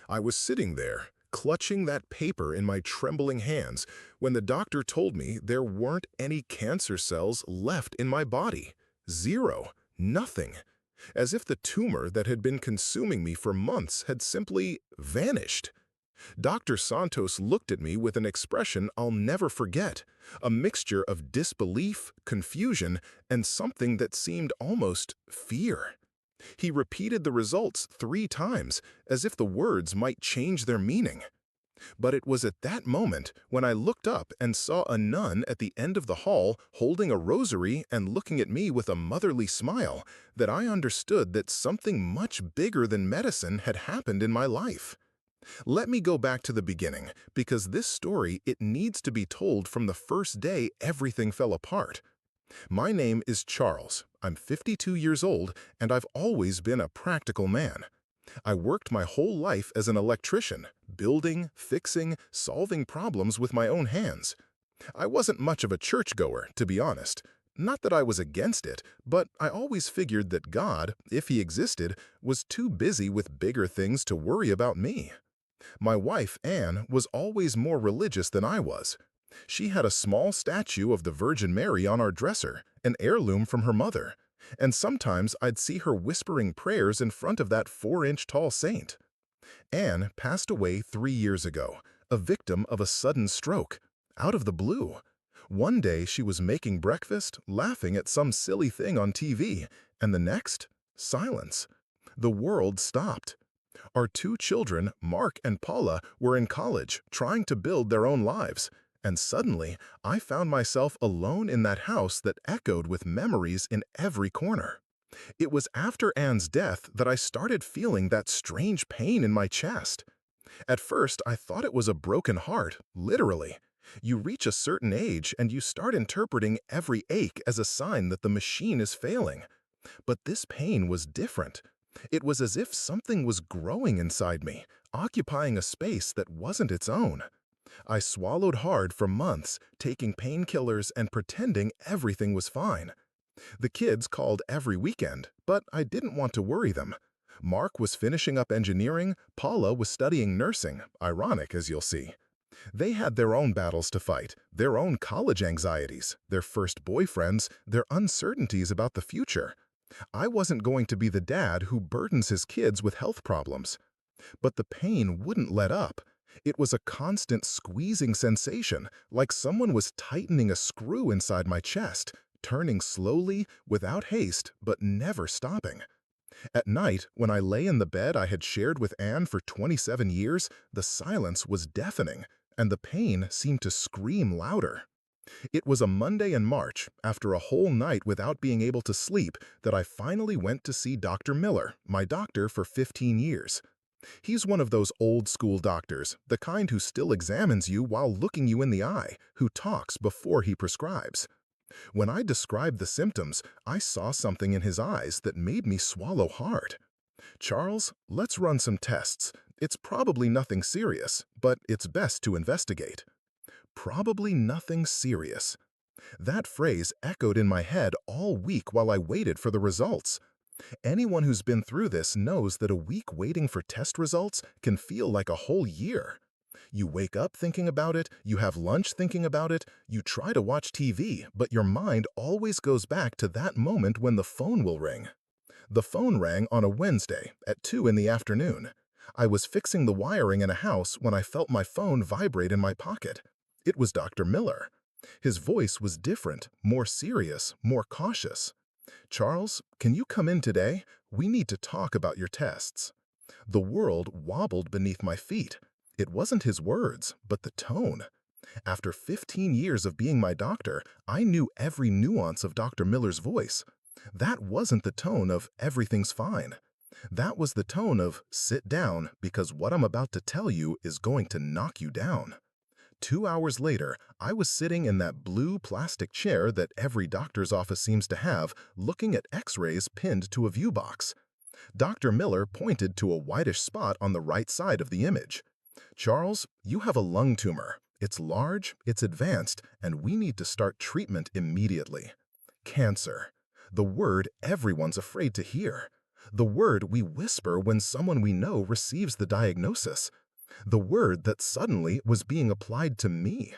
I was sitting there, clutching that paper in my trembling hands, when the doctor told me there weren't any cancer cells left in my body. Zero. Nothing. As if the tumor that had been consuming me for months had simply vanished. Dr. Santos looked at me with an expression I'll never forget, a mixture of disbelief, confusion, and something that seemed almost fear. He repeated the results 3 times, as if the words might change their meaning. But it was at that moment when I looked up and saw a nun at the end of the hall holding a rosary and looking at me with a motherly smile that I understood that something much bigger than medicine had happened in my life. Let me go back to the beginning, because this story, it needs to be told from the first day everything fell apart. My name is Charles. I'm 52 years old, and I've always been a practical man. I worked my whole life as an electrician, building, fixing, solving problems with my own hands. I wasn't much of a churchgoer, to be honest. Not that I was against it, but I always figured that God, if he existed, was too busy with bigger things to worry about me. My wife, Anne, was always more religious than I was. She had a small statue of the Virgin Mary on our dresser, an heirloom from her mother, and sometimes I'd see her whispering prayers in front of that 4-inch tall saint. Anne passed away 3 years ago, a victim of a sudden stroke, out of the blue. One day she was making breakfast, laughing at some silly thing on TV, and the next, silence. The world stopped. Our 2 children, Mark and Paula, were in college, trying to build their own lives, and suddenly I found myself alone in that house that echoed with memories in every corner. It was after Anne's death that I started feeling that strange pain in my chest. At first, I thought it was a broken heart, literally. You reach a certain age and you start interpreting every ache as a sign that the machine is failing. But this pain was different. It was as if something was growing inside me, occupying a space that wasn't its own. I swallowed hard for months, taking painkillers and pretending everything was fine. The kids called every weekend, but I didn't want to worry them. Mark was finishing up engineering, Paula was studying nursing, ironic as you'll see. They had their own battles to fight, their own college anxieties, their first boyfriends, their uncertainties about the future. I wasn't going to be the dad who burdens his kids with health problems. But the pain wouldn't let up. It was a constant squeezing sensation, like someone was tightening a screw inside my chest, turning slowly, without haste, but never stopping. At night, when I lay in the bed I had shared with Anne for 27 years, the silence was deafening, and the pain seemed to scream louder. It was a Monday in March, after a whole night without being able to sleep, that I finally went to see Dr. Miller, my doctor for 15 years. He's one of those old-school doctors, the kind who still examines you while looking you in the eye, who talks before he prescribes. When I described the symptoms, I saw something in his eyes that made me swallow hard. "Charles, let's run some tests. It's probably nothing serious, but it's best to investigate." Probably nothing serious. That phrase echoed in my head all week while I waited for the results. Anyone who's been through this knows that a week waiting for test results can feel like a whole year. You wake up thinking about it, you have lunch thinking about it, you try to watch TV, but your mind always goes back to that moment when the phone will ring. The phone rang on a Wednesday at 2 in the afternoon. I was fixing the wiring in a house when I felt my phone vibrate in my pocket. It was Dr. Miller. His voice was different, more serious, more cautious. "Charles, can you come in today? We need to talk about your tests." The world wobbled beneath my feet. It wasn't his words, but the tone. After 15 years of being my doctor, I knew every nuance of Dr. Miller's voice. That wasn't the tone of "everything's fine." That was the tone of "sit down, because what I'm about to tell you is going to knock you down." 2 hours later, I was sitting in that blue plastic chair that every doctor's office seems to have, looking at X-rays pinned to a view box. Dr. Miller pointed to a whitish spot on the right side of the image. "Charles, you have a lung tumor. It's large, it's advanced, and we need to start treatment immediately." Cancer. The word everyone's afraid to hear. The word we whisper when someone we know receives the diagnosis. The word that suddenly was being applied to me.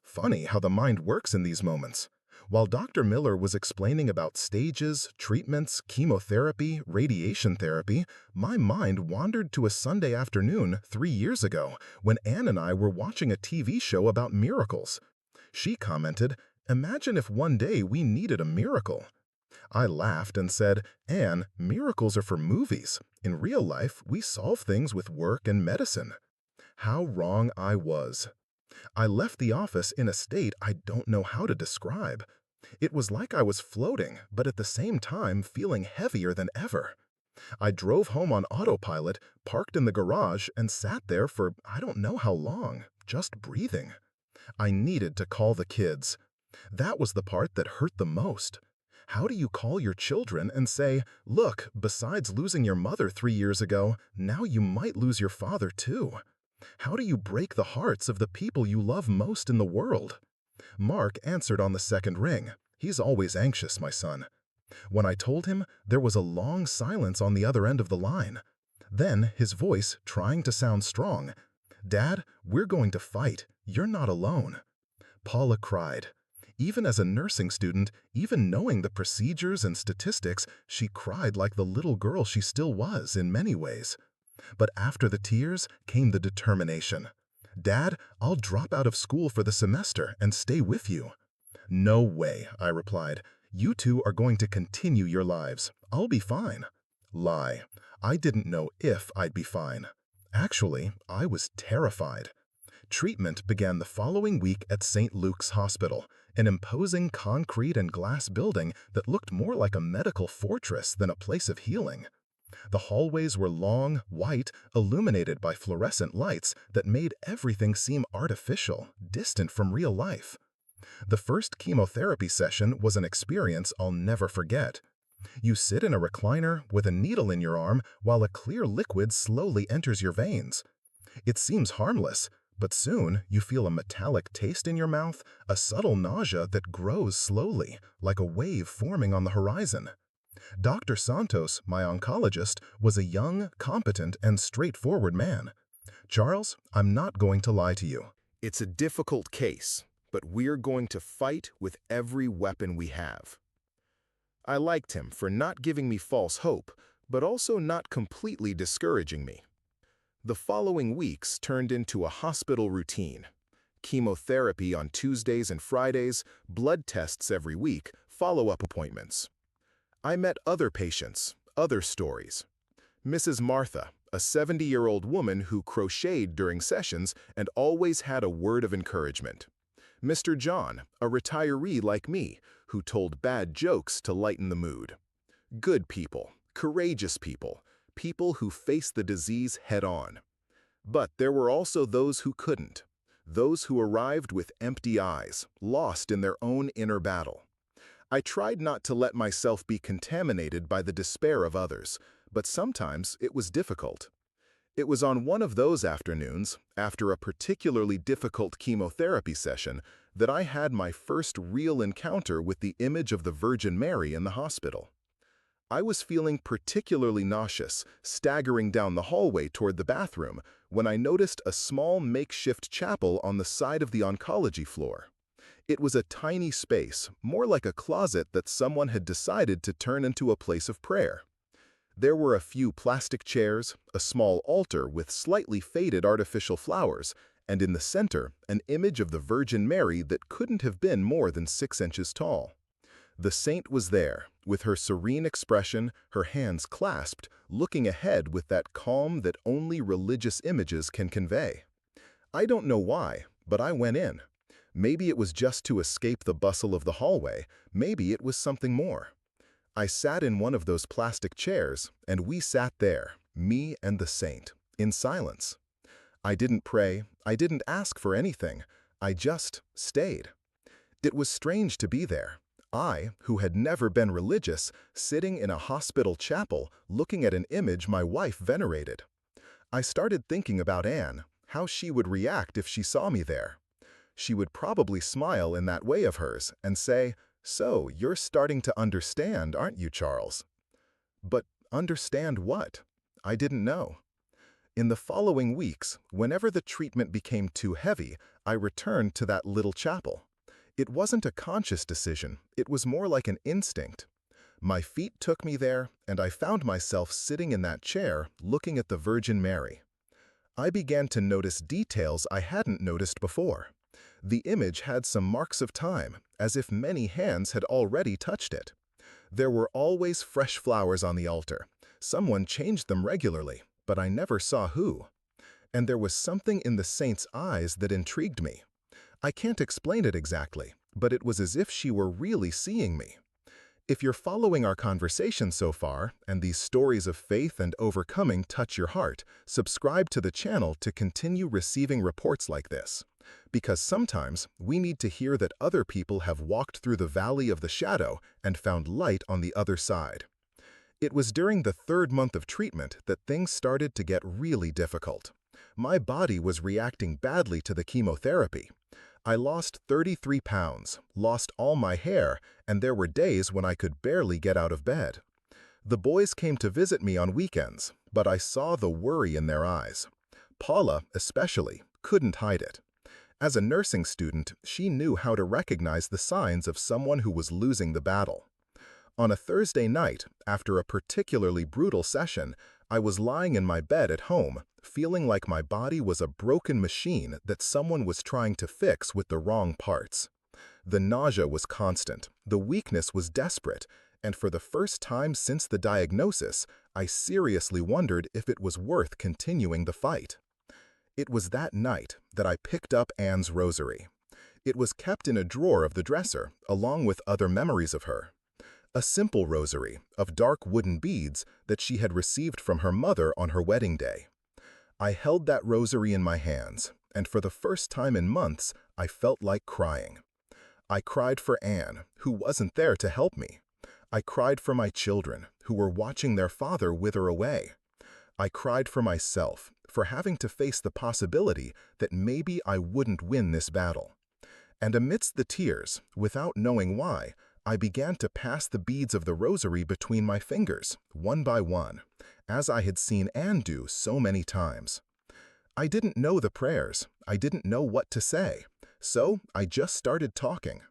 Funny how the mind works in these moments. While Dr. Miller was explaining about stages, treatments, chemotherapy, radiation therapy, my mind wandered to a Sunday afternoon 3 years ago when Anne and I were watching a TV show about miracles. She commented, "Imagine if one day we needed a miracle." I laughed and said, "Anne, miracles are for movies. In real life, we solve things with work and medicine." How wrong I was. I left the office in a state I don't know how to describe. It was like I was floating, but at the same time feeling heavier than ever. I drove home on autopilot, parked in the garage, and sat there for I don't know how long, just breathing. I needed to call the kids. That was the part that hurt the most. How do you call your children and say, "Look, besides losing your mother 3 years ago, now you might lose your father too"? How do you break the hearts of the people you love most in the world? Mark answered on the second ring. He's always anxious, my son. When I told him, there was a long silence on the other end of the line. Then his voice, trying to sound strong, "Dad, we're going to fight. You're not alone." Paula cried. Even as a nursing student, even knowing the procedures and statistics, she cried like the little girl she still was in many ways. But after the tears came the determination. "Dad, I'll drop out of school for the semester and stay with you." "No way," I replied. "You two are going to continue your lives. I'll be fine." Lie. I didn't know if I'd be fine. Actually, I was terrified. Treatment began the following week at St. Luke's Hospital, an imposing concrete and glass building that looked more like a medical fortress than a place of healing. The hallways were long, white, illuminated by fluorescent lights that made everything seem artificial, distant from real life. The first chemotherapy session was an experience I'll never forget. You sit in a recliner with a needle in your arm while a clear liquid slowly enters your veins. It seems harmless, but soon you feel a metallic taste in your mouth, a subtle nausea that grows slowly, like a wave forming on the horizon. Dr. Santos, my oncologist, was a young, competent, and straightforward man. "Charles, I'm not going to lie to you. It's a difficult case, but we're going to fight with every weapon we have." I liked him for not giving me false hope, but also not completely discouraging me. The following weeks turned into a hospital routine. Chemotherapy on Tuesdays and Fridays, blood tests every week, follow-up appointments. I met other patients, other stories. Mrs. Martha, a 70-year-old woman who crocheted during sessions and always had a word of encouragement. Mr. John, a retiree like me, who told bad jokes to lighten the mood. Good people, courageous people, people who faced the disease head-on. But there were also those who couldn't, those who arrived with empty eyes, lost in their own inner battle. I tried not to let myself be contaminated by the despair of others, but sometimes it was difficult. It was on one of those afternoons, after a particularly difficult chemotherapy session, that I had my first real encounter with the image of the Virgin Mary in the hospital. I was feeling particularly nauseous, staggering down the hallway toward the bathroom, when I noticed a small makeshift chapel on the side of the oncology floor. It was a tiny space, more like a closet that someone had decided to turn into a place of prayer. There were a few plastic chairs, a small altar with slightly faded artificial flowers, and in the center, an image of the Virgin Mary that couldn't have been more than 6 inches tall. The saint was there, with her serene expression, her hands clasped, looking ahead with that calm that only religious images can convey. I don't know why, but I went in. Maybe it was just to escape the bustle of the hallway, maybe it was something more. I sat in one of those plastic chairs, and we sat there, me and the saint, in silence. I didn't pray, I didn't ask for anything, I just stayed. It was strange to be there. I, who had never been religious, sitting in a hospital chapel, looking at an image my wife venerated. I started thinking about Anne, how she would react if she saw me there. She would probably smile in that way of hers and say, "So, you're starting to understand, aren't you, Charles?" But Understand what? I didn't know. In the following weeks, whenever the treatment became too heavy, I returned to that little chapel. It wasn't a conscious decision, it was more like an instinct. My feet took me there, and I found myself sitting in that chair, looking at the Virgin Mary. I began to notice details I hadn't noticed before. The image had some marks of time, as if many hands had already touched it. There were always fresh flowers on the altar. Someone changed them regularly, but I never saw who. And there was something in the saint's eyes that intrigued me. I can't explain it exactly, but it was as if she were really seeing me. If you're following our conversation so far, and these stories of faith and overcoming touch your heart, subscribe to the channel to continue receiving reports like this. Because sometimes we need to hear that other people have walked through the valley of the shadow and found light on the other side. It was during the 3rd month of treatment that things started to get really difficult. My body was reacting badly to the chemotherapy. I lost 33 pounds, lost all my hair, and there were days when I could barely get out of bed. The boys came to visit me on weekends, but I saw the worry in their eyes. Paula, especially, couldn't hide it. As a nursing student, she knew how to recognize the signs of someone who was losing the battle. On a Thursday night, after a particularly brutal session, I was lying in my bed at home, feeling like my body was a broken machine that someone was trying to fix with the wrong parts. The nausea was constant, the weakness was desperate, and for the first time since the diagnosis, I seriously wondered if it was worth continuing the fight. It was that night that I picked up Anne's rosary. It was kept in a drawer of the dresser, along with other memories of her. A simple rosary of dark wooden beads that she had received from her mother on her wedding day. I held that rosary in my hands, and for the first time in months, I felt like crying. I cried for Anne, who wasn't there to help me. I cried for my children, who were watching their father wither away. I cried for myself, for having to face the possibility that maybe I wouldn't win this battle. And amidst the tears, without knowing why, I began to pass the beads of the rosary between my fingers, one by one, as I had seen Anne do so many times. I didn't know the prayers, I didn't know what to say, so I just started talking.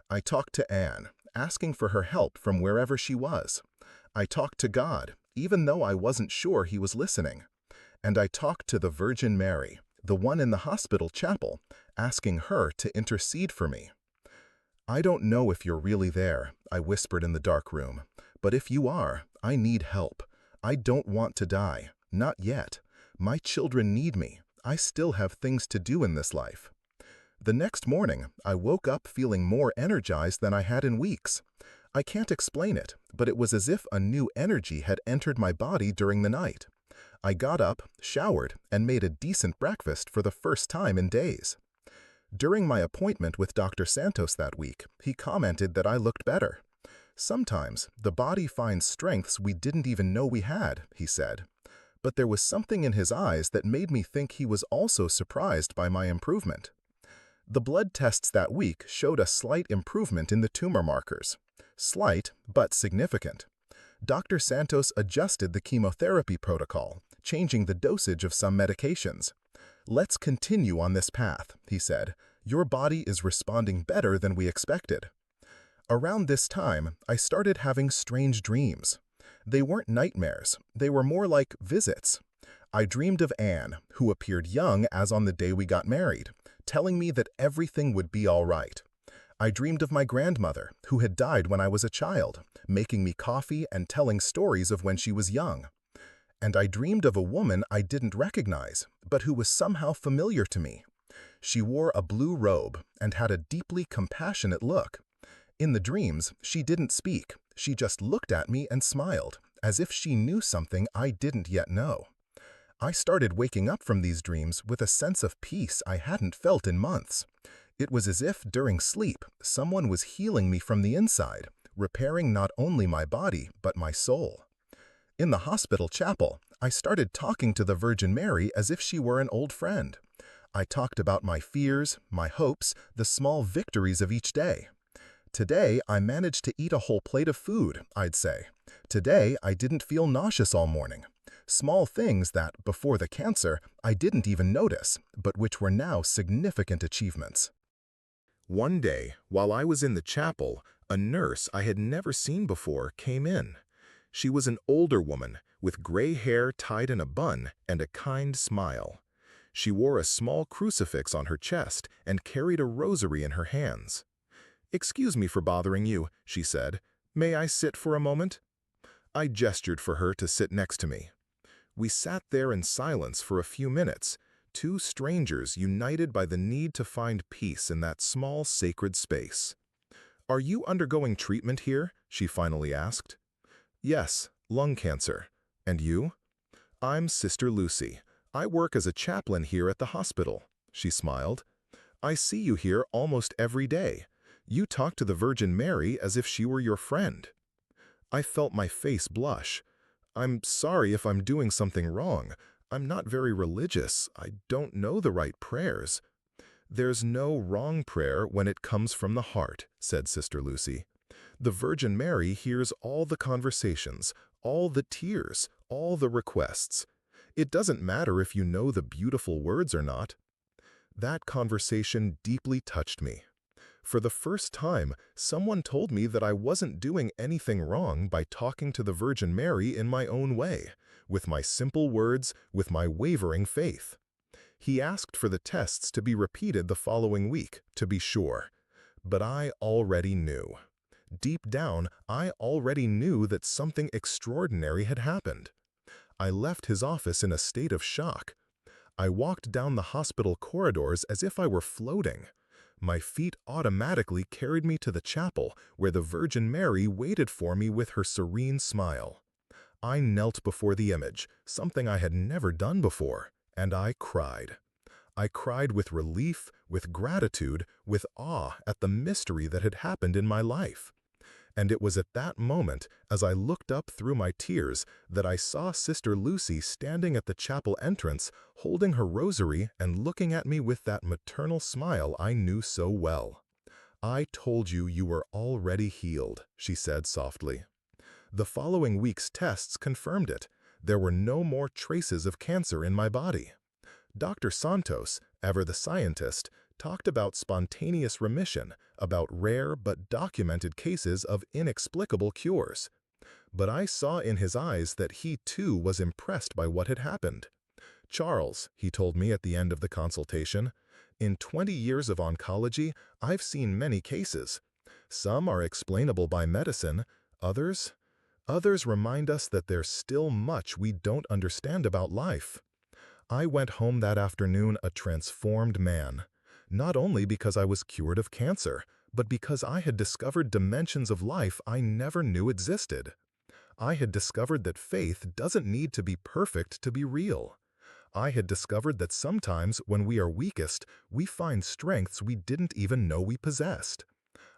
I talked to Anne, asking for her help from wherever she was. I talked to God, even though I wasn't sure He was listening. And I talked to the Virgin Mary, the one in the hospital chapel, asking her to intercede for me. "I don't know if you're really there," I whispered in the dark room, "but if you are, I need help. I don't want to die. Not yet. My children need me. I still have things to do in this life." The next morning, I woke up feeling more energized than I had in weeks. I can't explain it, but it was as if a new energy had entered my body during the night. I got up, showered, and made a decent breakfast for the first time in days. During my appointment with Dr. Santos that week, he commented that I looked better. "Sometimes the body finds strengths we didn't even know we had," he said. But there was something in his eyes that made me think he was also surprised by my improvement. The blood tests that week showed a slight improvement in the tumor markers. Slight, but significant. Dr. Santos adjusted the chemotherapy protocol, changing the dosage of some medications. "Let's continue on this path," he said. "Your body is responding better than we expected." Around this time, I started having strange dreams. They weren't nightmares, they were more like visits. I dreamed of Anne, who appeared young as on the day we got married, telling me that everything would be all right. I dreamed of my grandmother, who had died when I was a child, making me coffee and telling stories of when she was young. And I dreamed of a woman I didn't recognize, but who was somehow familiar to me. She wore a blue robe and had a deeply compassionate look. In the dreams, she didn't speak, she just looked at me and smiled, as if she knew something I didn't yet know. I started waking up from these dreams with a sense of peace I hadn't felt in months. It was as if, during sleep, someone was healing me from the inside, repairing not only my body, but my soul. In the hospital chapel, I started talking to the Virgin Mary as if she were an old friend. I talked about my fears, my hopes, the small victories of each day. "Today, I managed to eat a whole plate of food," I'd say. Today, I didn't feel nauseous all morning. Small things that, before the cancer, I didn't even notice, but which were now significant achievements. One day, while I was in the chapel, a nurse I had never seen before came in. She was an older woman, with gray hair tied in a bun and a kind smile. She wore a small crucifix on her chest and carried a rosary in her hands. "Excuse me for bothering you," she said. "May I sit for a moment?" I gestured for her to sit next to me. We sat there in silence for a few minutes, two strangers united by the need to find peace in that small sacred space. "Are you undergoing treatment here?" she finally asked. "Yes, lung cancer. And you?" "I'm Sister Lucy. I work as a chaplain here at the hospital," she smiled. "I see you here almost every day. You talk to the Virgin Mary as if she were your friend." I felt my face blush. "I'm sorry if I'm doing something wrong. I'm not very religious. I don't know the right prayers." "There's no wrong prayer when it comes from the heart," said Sister Lucy. "The Virgin Mary hears all the conversations, all the tears, all the requests. It doesn't matter if you know the beautiful words or not." That conversation deeply touched me. For the first time, someone told me that I wasn't doing anything wrong by talking to the Virgin Mary in my own way, with my simple words, with my wavering faith. He asked for the tests to be repeated the following week, to be sure. But I already knew. Deep down, I already knew that something extraordinary had happened. I left his office in a state of shock. I walked down the hospital corridors as if I were floating. My feet automatically carried me to the chapel, where the Virgin Mary waited for me with her serene smile. I knelt before the image, something I had never done before, and I cried. I cried with relief, with gratitude, with awe at the mystery that had happened in my life. And it was at that moment, as I looked up through my tears, that I saw Sister Lucy standing at the chapel entrance, holding her rosary and looking at me with that maternal smile I knew so well. "I told you you were already healed," she said softly. The following week's tests confirmed it. There were no more traces of cancer in my body. Dr. Santos, ever the scientist, talked about spontaneous remission, about rare but documented cases of inexplicable cures. But I saw in his eyes that he too was impressed by what had happened. "Charles," he told me at the end of the consultation, "in 20 years of oncology, I've seen many cases. Some are explainable by medicine, others remind us that there's still much we don't understand about life." I went home that afternoon a transformed man. Not only because I was cured of cancer, but because I had discovered dimensions of life I never knew existed. I had discovered that faith doesn't need to be perfect to be real. I had discovered that sometimes when we are weakest, we find strengths we didn't even know we possessed.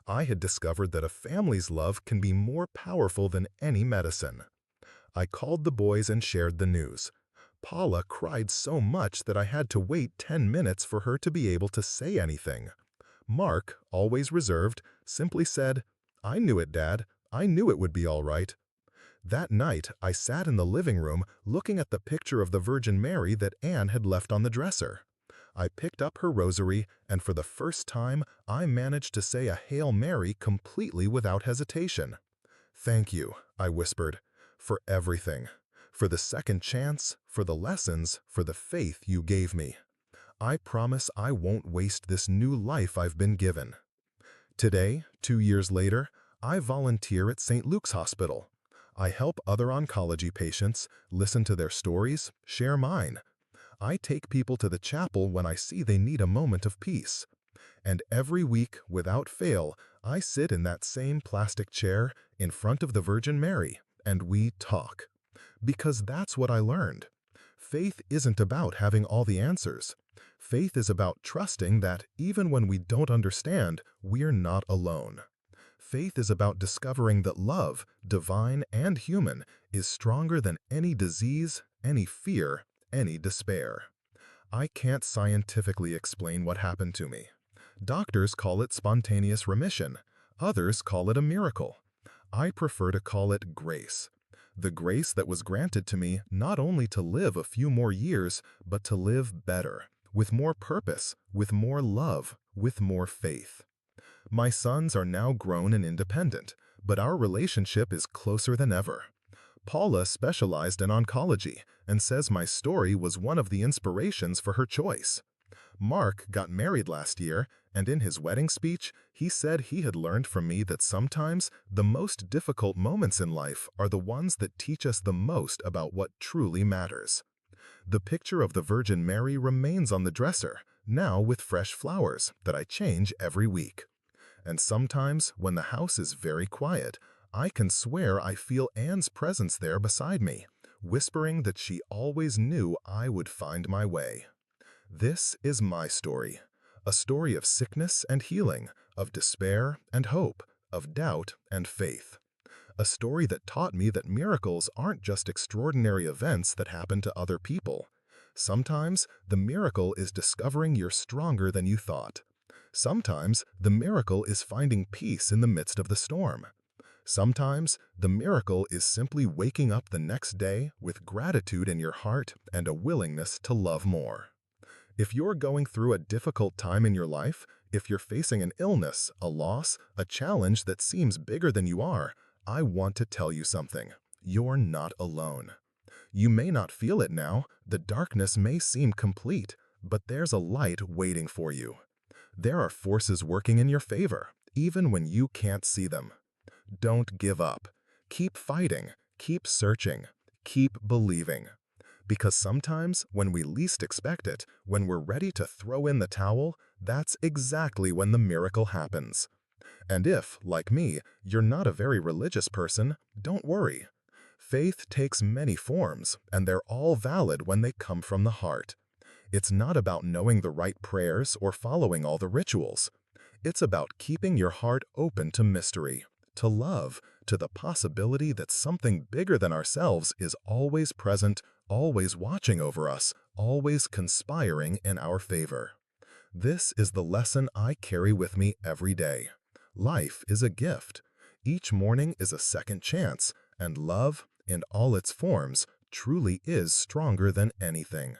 I had discovered that a family's love can be more powerful than any medicine. I called the boys and shared the news. Paula cried so much that I had to wait 10 minutes for her to be able to say anything. Mark, always reserved, simply said, "I knew it, Dad. I knew it would be all right." That night, I sat in the living room looking at the picture of the Virgin Mary that Anne had left on the dresser. I picked up her rosary, and for the first time, I managed to say a Hail Mary completely without hesitation. "Thank you," I whispered, "for everything. For the second chance, for the lessons, for the faith you gave me. I promise I won't waste this new life I've been given." Today, 2 years later, I volunteer at St. Luke's Hospital. I help other oncology patients, listen to their stories, share mine. I take people to the chapel when I see they need a moment of peace. And every week, without fail, I sit in that same plastic chair in front of the Virgin Mary, and we talk. Because that's what I learned. Faith isn't about having all the answers. Faith is about trusting that even when we don't understand, we're not alone. Faith is about discovering that love, divine and human, is stronger than any disease, any fear, any despair. I can't scientifically explain what happened to me. Doctors call it spontaneous remission. Others call it a miracle. I prefer to call it grace. The grace that was granted to me not only to live a few more years, but to live better, with more purpose, with more love, with more faith. My sons are now grown and independent, but our relationship is closer than ever. Paula specialized in oncology and says my story was one of the inspirations for her choice. Mark got married last year, and in his wedding speech, he said he had learned from me that sometimes the most difficult moments in life are the ones that teach us the most about what truly matters. The picture of the Virgin Mary remains on the dresser, now with fresh flowers that I change every week. And sometimes, when the house is very quiet, I can swear I feel Anne's presence there beside me, whispering that she always knew I would find my way. This is my story, a story of sickness and healing, of despair and hope, of doubt and faith. A story that taught me that miracles aren't just extraordinary events that happen to other people. Sometimes, the miracle is discovering you're stronger than you thought. Sometimes, the miracle is finding peace in the midst of the storm. Sometimes, the miracle is simply waking up the next day with gratitude in your heart and a willingness to love more. If you're going through a difficult time in your life, if you're facing an illness, a loss, a challenge that seems bigger than you are, I want to tell you something. You're not alone. You may not feel it now, the darkness may seem complete, but there's a light waiting for you. There are forces working in your favor, even when you can't see them. Don't give up. Keep fighting, keep searching, keep believing. Because sometimes, when we least expect it, when we're ready to throw in the towel, that's exactly when the miracle happens. And if, like me, you're not a very religious person, don't worry. Faith takes many forms, and they're all valid when they come from the heart. It's not about knowing the right prayers or following all the rituals. It's about keeping your heart open to mystery, to love, to the possibility that something bigger than ourselves is always present, always watching over us, always conspiring in our favor. This is the lesson I carry with me every day. Life is a gift. Each morning is a second chance, and love, in all its forms, truly is stronger than anything.